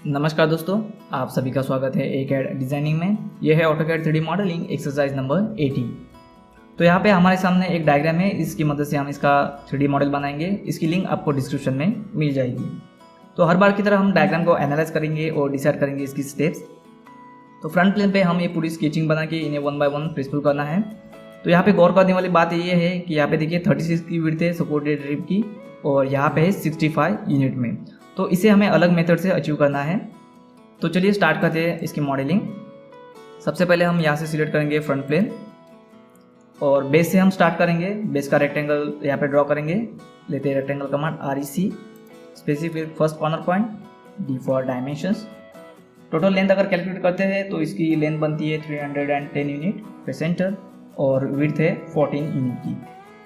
नमस्कार दोस्तों, आप सभी का स्वागत है AutoCAD डिज़ाइनिंग में। यह है AutoCAD 3D modelling exercise number 80। तो यहाँ पे हमारे सामने एक डायग्राम है, इसकी मदद से हम इसका 3D मॉडल बनाएंगे। इसकी लिंक आपको डिस्क्रिप्शन में मिल जाएगी। तो हर बार की तरह हम डायग्राम को एनालाइज करेंगे और डिसाइड करेंगे इसकी स्टेप्स। तो फ्रंट प्लेन पे हम ये पूरी स्केचिंग बना के इन्हें 1 बाय 1 प्रिंसिपल करना है। तो यहाँ पे गौर करने वाली बात ये है कि यहाँ पे देखिए 36 की विड्थ है सपोर्टेड रिब की, और यहाँ पे है 65 यूनिट में। तो इसे हमें अलग मेथड से अचीव करना है। तो चलिए स्टार्ट करते हैं इसकी मॉडलिंग। सबसे पहले हम यहाँ से सिलेक्ट करेंगे फ्रंट प्लेन, और बेस से हम स्टार्ट करेंगे। बेस का रेक्टेंगल यहाँ पे ड्रॉ करेंगे। लेते हैं rectangle command REC, specific first corner point, D for dimensions. Total length अगर कैलकुलेट करते हैं तो इसकी लेंथ बनती है 310 यूनिट पे सेंटर, और विड्थ है 14 यूनिट की।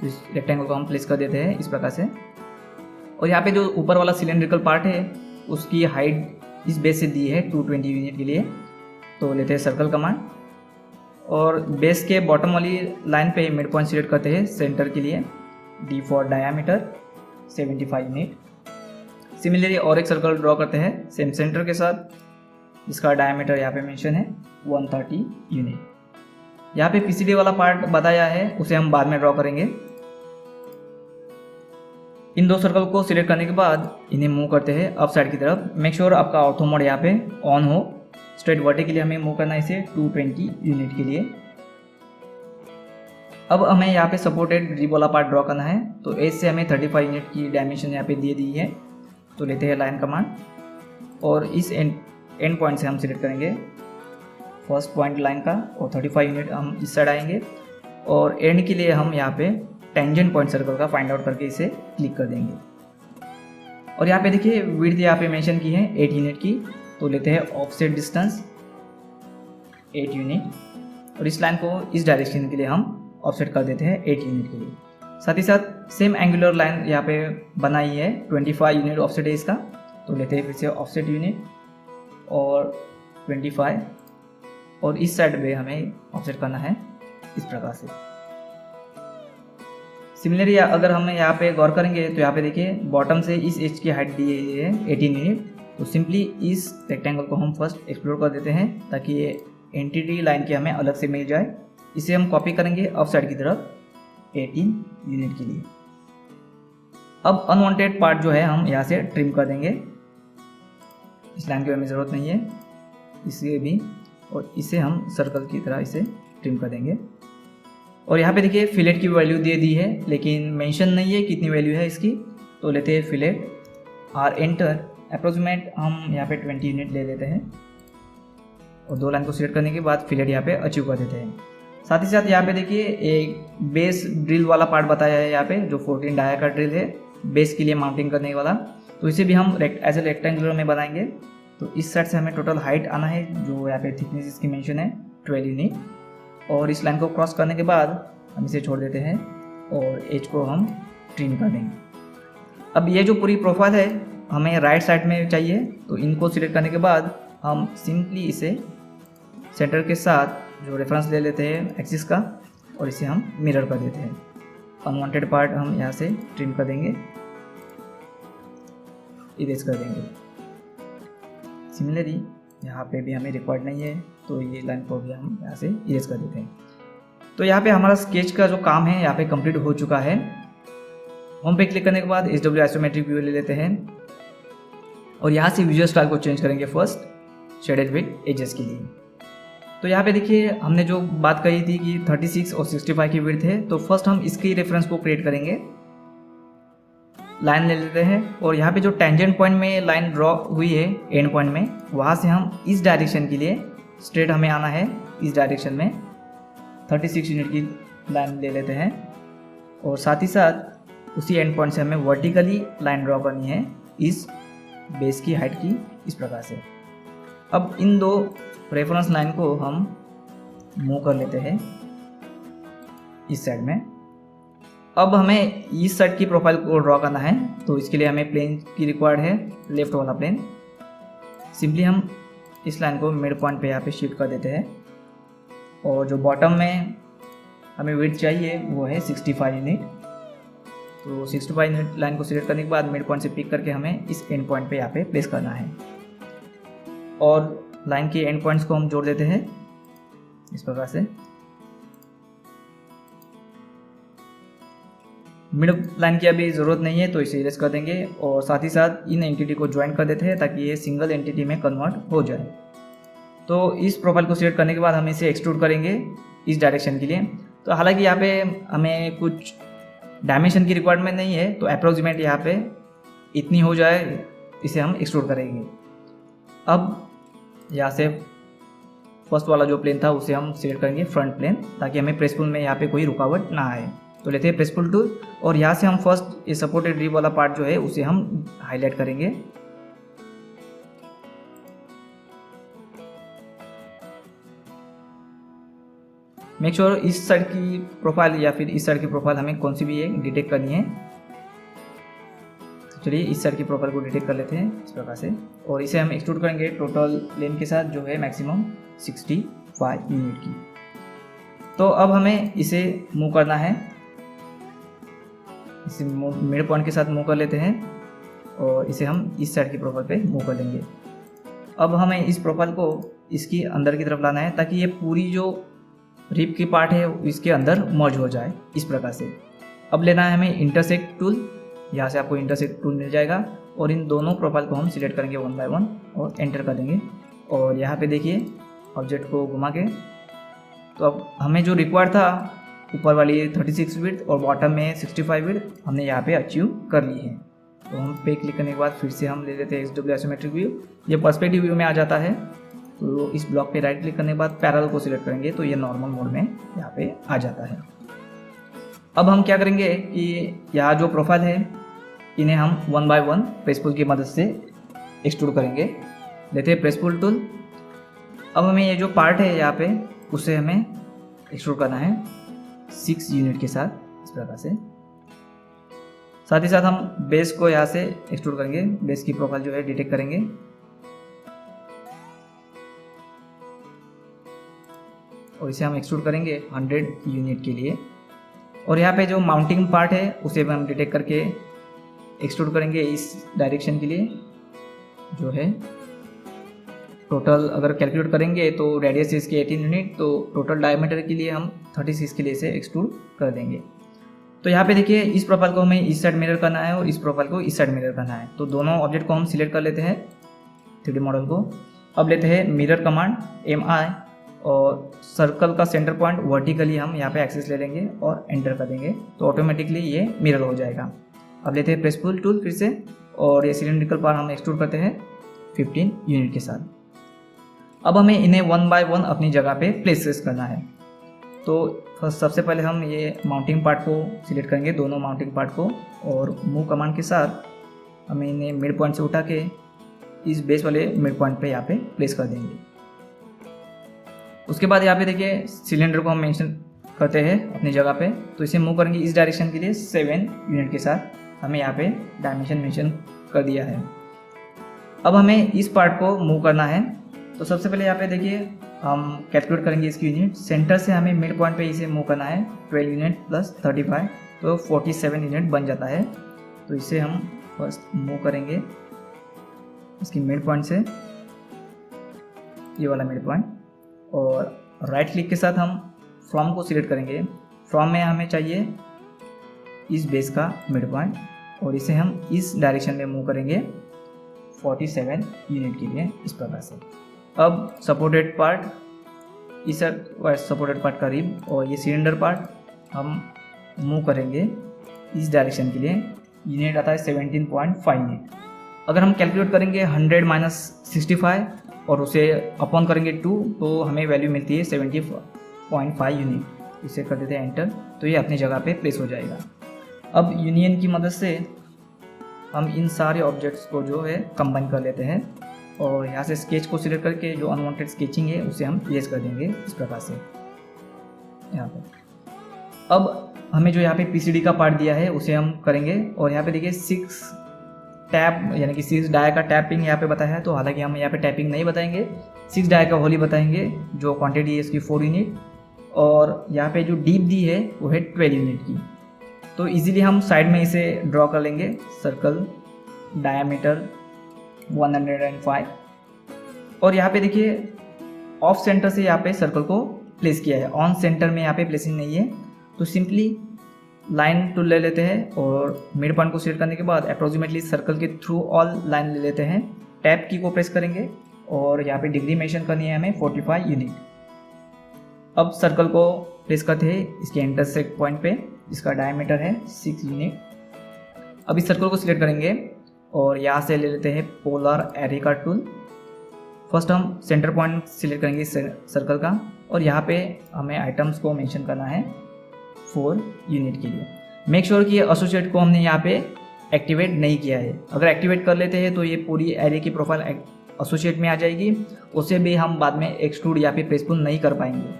तो इस रेक्टेंगल को हम प्लेस कर देते हैं इस प्रकार से। और यहाँ पे जो ऊपर वाला सिलेंड्रिकल पार्ट है उसकी हाइट इस बेस से दी है 220 यूनिट के लिए। तो लेते हैं सर्कल कमांड, और बेस के बॉटम वाली लाइन पे मिड पॉइंट सिलेक्ट करते हैं सेंटर के लिए। D for diameter 75 unit. Similarly और एक सर्कल ड्रॉ करते हैं सेम सेंटर के साथ, जिसका डायामीटर यहाँ पे मेंशन है 130 यूनिट। यहाँ पे PCD वाला पार्ट बताया है, उसे हम बाद में ड्रॉ करेंगे। इन दो सर्कल को सिलेक्ट करने के बाद इन्हें मूव करते हैं अप साइड की तरफ। मेक श्योर आपका ऑर्थो मोड यहाँ पे ऑन हो। स्ट्रेट वर्टिकली के लिए हमें मूव करना है इसे 220 यूनिट के लिए। अब हमें यहाँ पे सपोर्टेड रिब वाला पार्ट ड्रॉ करना है। तो एज से हमें 35 यूनिट की डायमेंशन यहाँ पे दे दी है। तो लेते हैं लाइन कमांड, और इस एंड पॉइंट से हम सिलेक्ट करेंगे फर्स्ट पॉइंट लाइन का, और 35 यूनिट हम इस साइड आएंगे। और एंड के लिए हम यहाँ पे टेंजेंट पॉइंट सर्कल का फाइंड आउट करके इसे क्लिक कर देंगे। और यहाँ पे देखिए विड्थ यहाँ पे मेंशन की है 8 यूनिट की। तो लेते हैं ऑफसेट डिस्टेंस 8 यूनिट, और इस लाइन को इस डायरेक्शन के लिए हम ऑफसेट कर देते हैं 8 यूनिट के लिए। साथ ही साथ सेम एंगुलर लाइन यहाँ पे बनाई है, 25 यूनिट ऑफसेट है इसका। तो लेते हैं फिर से ऑफसेट यूनिट और 25, और इस साइड पे हमें ऑफसेट करना है इस प्रकार से। सिमिलरली अगर हम यहाँ पे गौर करेंगे तो यहाँ पे देखिए बॉटम से इस एज की हाइट दी है 18 यूनिट। तो सिंपली इस रेक्टेंगल को हम फर्स्ट एक्सप्लोर कर देते हैं, ताकि ये एंटिटी लाइन की हमें अलग से मिल जाए। इसे हम कॉपी करेंगे अप साइड की तरफ 18 यूनिट के लिए। अब अनवांटेड पार्ट जो है हम यहाँ से ट्रिम कर देंगे। इस लाइन की हमें ज़रूरत नहीं है, इसे भी, और इसे हम सर्कल की तरह इसे ट्रिम कर देंगे। और यहाँ पे देखिए फिलेट की वैल्यू दे दी है, लेकिन मेंशन नहीं है कितनी वैल्यू है इसकी। तो लेते हैं फिलेट और एंटर। अप्रोक्सीमेट हम यहाँ पे 20 यूनिट ले लेते हैं, और दो लाइन को सिलेक्ट करने के बाद फिलेट यहाँ पे अचीव कर देते हैं। साथ ही साथ यहाँ पे देखिए एक बेस ड्रिल वाला पार्ट बताया है यहाँ पे, जो 14 डाया का ड्रिल है बेस के लिए माउंटिंग करने वाला। तो इसे भी हम एज ए रेक्टेंगुलर में बनाएंगे। तो इस साइड से हमें टोटल हाइट आना है, जो यहाँ पे थिकनेस इसकी मेंशन है 12 यूनिट। और इस लाइन को क्रॉस करने के बाद हम इसे छोड़ देते हैं, और एज को हम ट्रिम कर देंगे। अब ये जो पूरी प्रोफाइल है हमें राइट साइड में चाहिए। तो इनको सिलेक्ट करने के बाद हम सिंपली इसे सेंटर के साथ जो रेफरेंस ले लेते हैं एक्सिस का, और इसे हम मिरर कर देते हैं। अनवांटेड पार्ट हम यहाँ से ट्रिम कर देंगे, इरेज कर देंगे। सिमिलरली यहाँ पे भी हमें रिक्वायर्ड नहीं है, तो ये लाइन को भी हम यहाँ से इरेज कर देते हैं। तो यहाँ पे हमारा स्केच का जो काम है यहाँ पे कंप्लीट हो चुका है। होम पे क्लिक करने के बाद SW आइसोमेट्रिक व्यू ले लेते हैं, और यहाँ से विजुअल स्टाइल को चेंज करेंगे फर्स्ट शेडेड विद एजेस के लिए। तो यहाँ पे देखिए हमने जो बात कही थी कि 36 और 65 की विड्थ है, तो फर्स्ट हम इसकी रेफरेंस को क्रिएट करेंगे। लाइन ले लेते हैं, और यहाँ पे जो टेंजेंट पॉइंट में लाइन ड्रॉ हुई है एंड पॉइंट में, वहाँ से हम इस डायरेक्शन के लिए स्ट्रेट हमें आना है। इस डायरेक्शन में 36 यूनिट की लाइन ले लेते हैं, और साथ ही साथ उसी एंड पॉइंट से हमें वर्टिकली लाइन ड्रॉ करनी है इस बेस की हाइट की, इस प्रकार से। अब इन दो रेफरेंस लाइन को हम मूव कर लेते हैं इस साइड में। अब हमें इस साइड की प्रोफाइल को ड्रॉ करना है, तो इसके लिए हमें प्लेन की रिक्वायर्ड है, लेफ्ट वाला प्लेन। सिंपली हम इस लाइन को मिड पॉइंट पे यहाँ पे शिफ्ट कर देते हैं, और जो बॉटम में हमें विड्थ चाहिए वो है 65 यूनिट। तो 65 यूनिट लाइन को सिलेक्ट करने के बाद मिड पॉइंट से पिक करके हमें इस एंड पॉइंट पे यहाँ पे प्लेस करना है। और लाइन के एंड पॉइंट्स को हम जोड़ देते हैं इस प्रकार से। मिड लाइन की अभी ज़रूरत नहीं है तो इसे इरेज कर देंगे और साथ ही साथ इन एंटिटी को ज्वाइन कर देते हैं ताकि ये सिंगल एंटिटी में कन्वर्ट हो जाए। तो इस प्रोफाइल को सिलेक्ट करने के बाद हम इसे एक्सट्रूड करेंगे इस डायरेक्शन के लिए। तो हालांकि यहाँ पे हमें कुछ डायमेंशन की रिक्वायरमेंट नहीं है, तो अप्रोक्सीमेट यहाँ पे इतनी हो जाए इसे हम एक्सट्रूड करेंगे। अब यहाँ से फर्स्ट वाला जो प्लेन था उसे हम सिलेक्ट करेंगे फ्रंट प्लेन, ताकि हमें प्रेस पुल में यहाँ पे कोई रुकावट ना आए। तो लेते हैं प्रेस पुल टूल और यहाँ से हम फर्स्ट ये सपोर्टेड रिब वाला पार्ट जो है उसे हम हाईलाइट करेंगे। मेक श्योर इस साइड की प्रोफाइल या फिर इस साइड की प्रोफाइल हमें कौन सी भी है डिटेक्ट करनी है। तो चलिए इस साइड की प्रोफाइल को डिटेक्ट कर लेते हैं इस प्रकार से और इसे हम एक्सट्रूड करेंगे टोटल लेंथ के साथ जो है मैक्सिमम 65 यूनिट की। तो अब हमें इसे मूव करना है, इसे मिड पॉइंट के साथ मूव कर लेते हैं और इसे हम इस साइड की प्रोफाइल पे मूव कर देंगे। अब हमें इस प्रोफाइल को इसकी अंदर की तरफ लाना है ताकि ये पूरी जो रिब की पार्ट है इसके अंदर मर्ज हो जाए इस प्रकार से। अब लेना है हमें इंटरसेक्ट टूल, यहाँ से आपको इंटरसेक्ट टूल मिल जाएगा और इन दोनों प्रोफाइल को हम सिलेक्ट करेंगे 1 बाय 1 और एंटर कर देंगे। और यहाँ पे देखिए ऑब्जेक्ट को घुमा के, तो अब हमें जो रिक्वायर्ड था ऊपर वाली 36 विड्थ और बॉटम में 65 विड्थ हमने यहाँ पे अचीव कर ली है। तो हम पे क्लिक करने के बाद फिर से हम ले लेते हैं XW आइसोमेट्रिक व्यू, ये पर्सपेक्टिव व्यू में आ जाता है। तो इस ब्लॉक पे राइट क्लिक करने के बाद पैरेलल को सिलेक्ट करेंगे तो ये नॉर्मल मोड में यहाँ पे आ जाता है। अब हम क्या करेंगे कि यहाँ जो प्रोफाइल है इन्हें हम 1 बाय 1 प्रेस पुल की मदद से एक्सट्रूड करेंगे। लेते हैं प्रेस पुल टूल। अब हमें ये जो पार्ट है यहाँ पे उसे हमें एक्सट्रूड करना है 6 यूनिट के साथ इस प्रकार से। साथ ही साथ हम बेस को यहाँ से एक्सट्रूड करेंगे, बेस की प्रोफाइल जो है डिटेक्ट करेंगे और इसे हम एक्सट्रूड करेंगे 100 यूनिट के लिए। और यहाँ पे जो माउंटिंग पार्ट है उसे हम डिटेक्ट करके एक्सट्रूड करेंगे इस डायरेक्शन के लिए जो है टोटल अगर कैलकुलेट करेंगे तो रेडियस है इसकी 18 यूनिट, तो टोटल डायमीटर के लिए हम 36 के लिए इसे एक्सट्रूड कर देंगे। तो यहाँ पे देखिए इस प्रोफाइल को हमें इस साइड मिरर करना है और इस प्रोफाइल को इस साइड मिरर करना है। तो दोनों ऑब्जेक्ट को हम सिलेक्ट कर लेते हैं 3D मॉडल को। अब लेते हैं मिरर कमांड MI और सर्कल का सेंटर पॉइंट वर्टिकली हम यहाँ पे एक्सेस ले लेंगे और एंटर कर देंगे तो ऑटोमेटिकली ये मिरर हो जाएगा। अब लेते हैं प्रेस पुल टूल फिर से और ये सिलेंड्रिकल पार्ट हम एक्सट्रूड करते हैं 15 यूनिट के साथ। अब हमें इन्हें 1 बाय 1 अपनी जगह पे प्लेस करना है। तो सबसे पहले हम ये माउंटिंग पार्ट को सिलेक्ट करेंगे, दोनों माउंटिंग पार्ट को, और मूव कमांड के साथ हमें इन्हें मिड पॉइंट से उठा के इस बेस वाले मिड पॉइंट पे यहाँ पे प्लेस कर देंगे। उसके बाद यहाँ पे देखिए सिलेंडर को हम मेंशन करते हैं अपनी जगह पे, तो इसे मूव करेंगे इस डायरेक्शन के लिए 7 यूनिट के साथ। हमें यहाँ पे डायमेंशन मेंशन कर दिया है। अब हमें इस पार्ट को मूव करना है। तो सबसे पहले यहाँ पे देखिए हम कैलकुलेट करेंगे इसकी यूनिट। सेंटर से हमें मिड पॉइंट पे इसे मूव करना है 12 यूनिट प्लस 35 तो 47 यूनिट बन जाता है। तो इसे हम फर्स्ट मूव करेंगे इसकी मिड पॉइंट से, ये वाला मिड पॉइंट, और राइट क्लिक के साथ हम फ्रॉम को सिलेक्ट करेंगे। फ्रॉम में हमें चाहिए इस बेस का मिड पॉइंट और इसे हम इस डायरेक्शन में मूव करेंगे 47 यूनिट के लिए इस प्रकार से। अब सपोर्टेड पार्ट, इस सपोर्टेड पार्ट का रिब और ये सिलेंडर पार्ट हम मूव करेंगे इस डायरेक्शन के लिए। यूनिट आता है 17.5 यूनिट। अगर हम कैलकुलेट करेंगे 100 माइनस 65 और उसे अपॉन करेंगे 2 तो हमें वैल्यू मिलती है 70.5 यूनिट। इसे कर देते हैं एंटर, तो ये अपनी जगह पे प्लेस हो जाएगा। अब यूनियन की मदद से हम इन सारे ऑब्जेक्ट्स को जो है कंबाइन कर लेते हैं और यहाँ से स्केच को सिलेक्ट करके जो अनवांटेड स्केचिंग है उसे हम इरेज कर देंगे इस प्रकार से यहाँ पे। अब हमें जो यहाँ पे PCD का पार्ट दिया है उसे हम करेंगे और यहाँ पे देखिए 6 टैप यानी कि 6 डाई का टैपिंग यहाँ पे बताया है। तो हालांकि हम यहाँ पे टैपिंग नहीं बताएंगे, 6 डाई का होली बताएंगे। जो क्वांटिटी है इसकी 4 यूनिट और यहाँ पे जो डीप दी है वो है 12 यूनिट की। तो इजीली हम साइड में इसे ड्रॉ कर लेंगे। सर्कल डायामीटर 105 और यहाँ पे देखिए ऑफ सेंटर से यहाँ पे सर्कल को प्लेस किया है, ऑन सेंटर में यहाँ पे प्लेसिंग नहीं है। तो सिंपली लाइन टूल ले लेते हैं और मिड पॉइंट को सिलेक्ट करने के बाद अप्रोक्सीमेटली सर्कल के थ्रू ऑल लाइन ले लेते हैं, टैब की को प्रेस करेंगे और यहाँ पे डिग्री मेंशन करनी है हमें 45 यूनिट। अब सर्कल को प्लेस करते हैं इसके इंटरसेक्ट पॉइंट पे, इसका डायमीटर है 6 यूनिट। अब इस सर्कल को सिलेक्ट करेंगे और यहाँ से ले लेते हैं पोलर एरे का टूल। फर्स्ट हम सेंटर पॉइंट सिलेक्ट करेंगे सर्कल का और यहाँ पे हमें आइटम्स को मेंशन करना है 4 यूनिट के लिए। मेक श्योर कि एसोसिएट को हमने यहाँ पे एक्टिवेट नहीं किया है। अगर एक्टिवेट कर लेते हैं तो ये पूरी एरे की प्रोफाइल एसोसिएट में आ जाएगी, उसे भी हम बाद में एक्सट्रूड या फिर प्रेस पुल नहीं कर पाएंगे।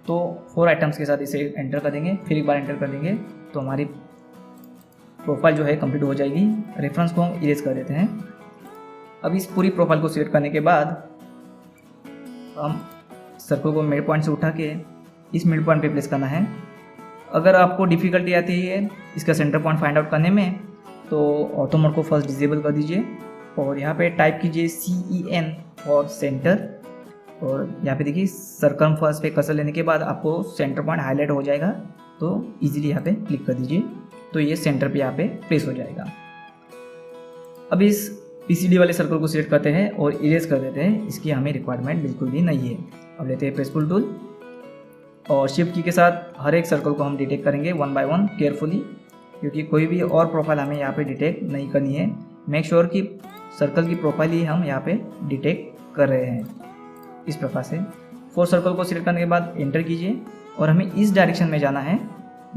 तो 4 आइटम्स के साथ इसे एंटर कर देंगे, फिर एक बार एंटर कर देंगे तो हमारी प्रोफाइल जो है कंप्लीट हो जाएगी। रेफरेंस को हम इरेज कर देते हैं। अब इस पूरी प्रोफाइल को सिलेक्ट करने के बाद हम सर्कल को मिड पॉइंट से उठा के इस मिड पॉइंट पे प्लेस करना है। अगर आपको डिफ़िकल्टी आती है इसका सेंटर पॉइंट फाइंड आउट करने में तो ऑटो मोड को फर्स्ट डिसेबल कर दीजिए और यहाँ पे टाइप कीजिए CEN और सेंटर, और यहाँ पे देखिए सर्कल फर्स्ट पे कर्सर लेने के बाद आपको सेंटर पॉइंट हाईलाइट हो जाएगा, तो इजीली यहाँ पे क्लिक कर दीजिए तो ये सेंटर पे यहाँ पे प्लेस हो जाएगा। अब इस PCD वाले सर्कल को सिलेक्ट करते हैं और इरेज कर देते हैं, इसकी हमें रिक्वायरमेंट बिल्कुल भी नहीं है। अब लेते हैं प्रेस पुल टूल और शिफ्ट की के साथ हर एक सर्कल को हम डिटेक्ट करेंगे 1 बाय 1 केयरफुली, क्योंकि कोई भी और प्रोफाइल हमें यहाँ पे डिटेक्ट नहीं करनी है। मेक श्योर कि सर्कल की प्रोफाइल ही हम यहाँ पे डिटेक्ट कर रहे हैं। इस प्रकार से 4 सर्कल को सिलेक्ट करने के बाद एंटर कीजिए और हमें इस डायरेक्शन में जाना है।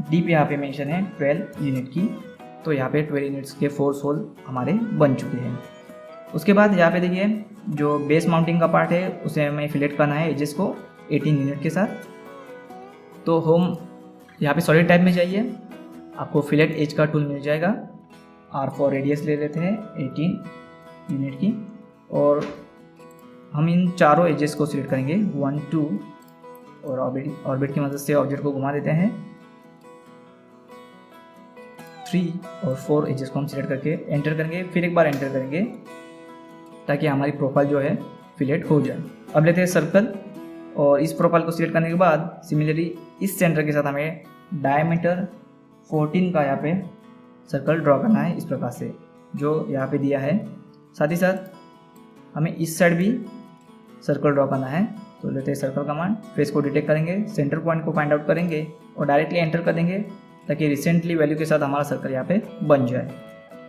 डी पे यहाँ पे मेंशन है 12 यूनिट की, तो यहाँ पे 12 यूनिट्स के 4 होल हमारे बन चुके हैं। उसके बाद यहाँ पे देखिए जो बेस माउंटिंग का पार्ट है उसे हमें फिलेट करना है एजेस को 18 यूनिट के साथ। तो हम यहाँ पे सॉलिड टाइप में जाइए, आपको फिलेट एज का टूल मिल जाएगा। R4 रेडियस ले लेते हैं 18 यूनिट की और हम इन चारों एजेस को सिलेक्ट करेंगे 1 2 और ऑर्बिट की मदद से ऑब्जेक्ट को घुमा देते हैं। 3 और 4 एजेस को हम सिलेक्ट करके एंटर करेंगे, फिर एक बार एंटर करेंगे ताकि हमारी प्रोफाइल जो है फिलेट हो जाए। अब लेते हैं सर्कल और इस प्रोफाइल को सिलेक्ट करने के बाद सिमिलरली इस सेंटर के साथ हमें डायमीटर 14 का यहाँ पे सर्कल ड्रॉ करना है, इस प्रकार से जो यहाँ पे दिया है। साथ ही साथ हमें इस साइड भी सर्कल ड्रॉ करना है। तो लेते हैं सर्कल कमांड, फेस को डिटेक्ट करेंगे, सेंटर पॉइंट को फाइंड आउट करेंगे और डायरेक्टली एंटर कर देंगे ताकि रिसेंटली वैल्यू के साथ हमारा सर्कल यहाँ पे बन जाए।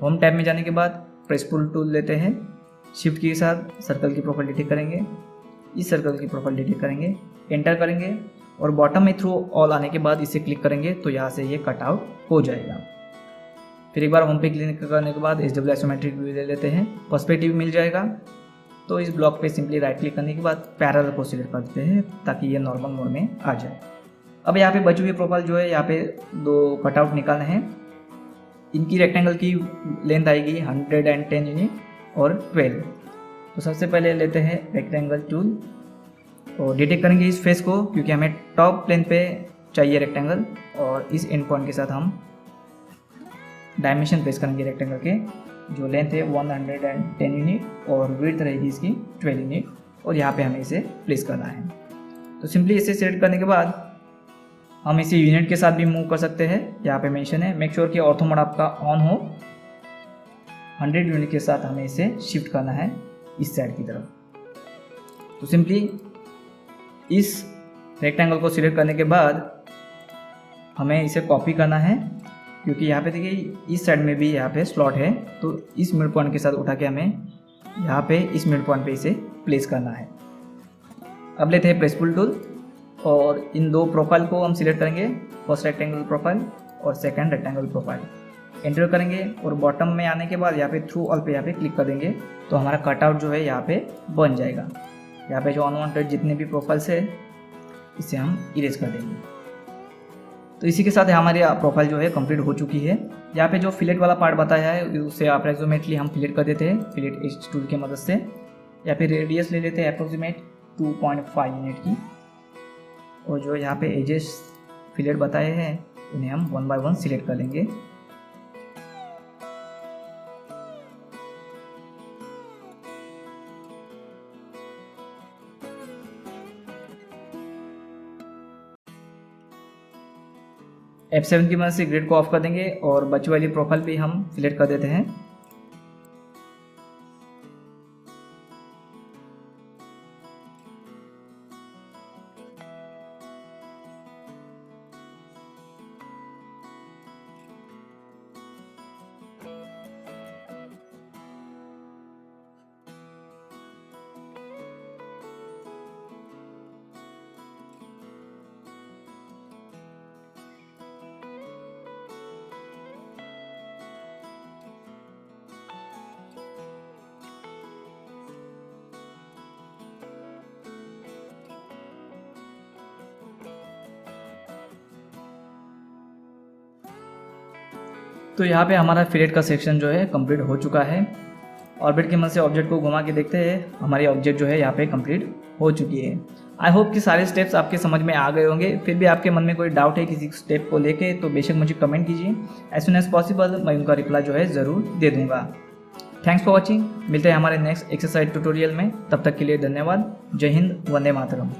होम टैब में जाने के बाद प्रेस पुल टूल लेते हैं, शिफ्ट के साथ सर्कल की प्रोफाइल डिटेक्ट करेंगे, इस सर्कल की प्रोफाइल डिटेक्ट करेंगे, एंटर करेंगे और बॉटम में थ्रू ऑल आने के बाद इसे क्लिक करेंगे तो यहाँ से ये कट आउट हो जाएगा। फिर एक बार होम पे क्लिक करने के बाद SW आइसोमेट्रिक व्यू ले लेते हैं, पर्सपेक्टिव मिल जाएगा। तो इस ब्लॉक पे सिंपली राइट क्लिक करने के बाद पैरेलल को सिलेक्ट कर देते हैं ताकि ये नॉर्मल मोड में आ जाए। अब यहाँ पे बची हुई प्रोफाइल जो है यहाँ पे 2 कटआउट निकालने हैं। इनकी रेक्टेंगल की लेंथ आएगी 110 यूनिट और 12। तो सबसे पहले लेते हैं रेक्टेंगल टूल और डिटेक्ट करेंगे इस फेस को, क्योंकि हमें टॉप प्लेन पे चाहिए रेक्टेंगल। और इस एंड पॉइंट के साथ हम डायमेंशन प्लेस करेंगे रेक्टेंगल के, जो लेंथ है 110 यूनिट और विड्थ रहेगी इसकी 12 यूनिट और यहाँ पे हमें इसे प्लेस करना है। तो सिंपली इसे सेलेक्ट करने के बाद हम इसे यूनिट के साथ भी मूव कर सकते हैं। यहाँ पे मेंशन है, मेक श्योर कि ऑर्थो मोड आपका ऑन हो। 100 यूनिट के साथ हमें इसे शिफ्ट करना है इस साइड की तरफ। तो सिंपली इस रेक्टेंगल को सिलेक्ट करने के बाद हमें इसे कॉपी करना है, क्योंकि यहाँ पे देखिए इस साइड में भी यहाँ पे स्लॉट है। तो इस मिड पॉइंट के साथ उठा के हमें यहाँ पे इस मिड पॉइंट पे इसे प्लेस करना है। अब लेते हैं प्रेस पुल टूल और इन 2 प्रोफाइल को हम सिलेक्ट करेंगे, फर्स्ट रेक्टेंगल प्रोफाइल और सेकंड रेक्टेंगल प्रोफाइल। एंटर करेंगे और बॉटम में आने के बाद यहाँ पे थ्रू ऑल पे यहाँ पे क्लिक कर देंगे तो हमारा कटआउट जो है यहाँ पे बन जाएगा। यहाँ पे जो अनवांटेड जितने भी प्रोफाइल्स है इसे हम इरेज कर देंगे। तो इसी के साथ हमारी प्रोफाइल जो है कंप्लीट हो चुकी है। यहाँ पे जो फिलेट वाला पार्ट बताया है उसे अप्रोक्सीमेटली हम फिलेट कर देते हैं फिलेट एज टूल की मदद से, या फिर रेडियस ले लेते हैं अप्रोक्सीमेट 2.5 यूनिट की। और जो यहाँ पे एजेस फिलेट बताए हैं उन्हें हम 1 बाय 1 सिलेक्ट कर लेंगे। F7 की मदद से ग्रिड को ऑफ कर देंगे और बची वाली प्रोफाइल भी हम सिलेक्ट कर देते हैं। तो यहाँ पे हमारा फिलेट का सेक्शन जो है कंप्लीट हो चुका है। ऑर्बिट की मदद से ऑब्जेक्ट को घुमा के देखते हैं, हमारी ऑब्जेक्ट जो है यहाँ पे कंप्लीट हो चुकी है। आई होप कि सारे स्टेप्स आपके समझ में आ गए होंगे। फिर भी आपके मन में कोई डाउट है किसी स्टेप को लेके तो बेशक मुझे कमेंट कीजिए। एज सुन एज पॉसिबल मैं उनका रिप्लाई जो है ज़रूर दे दूँगा। Thanks for watching. मिलते हैं हमारे नेक्स्ट एक्सरसाइज ट्यूटोरियल में। तब तक के लिए धन्यवाद। जय हिंद, वंदे मातरम।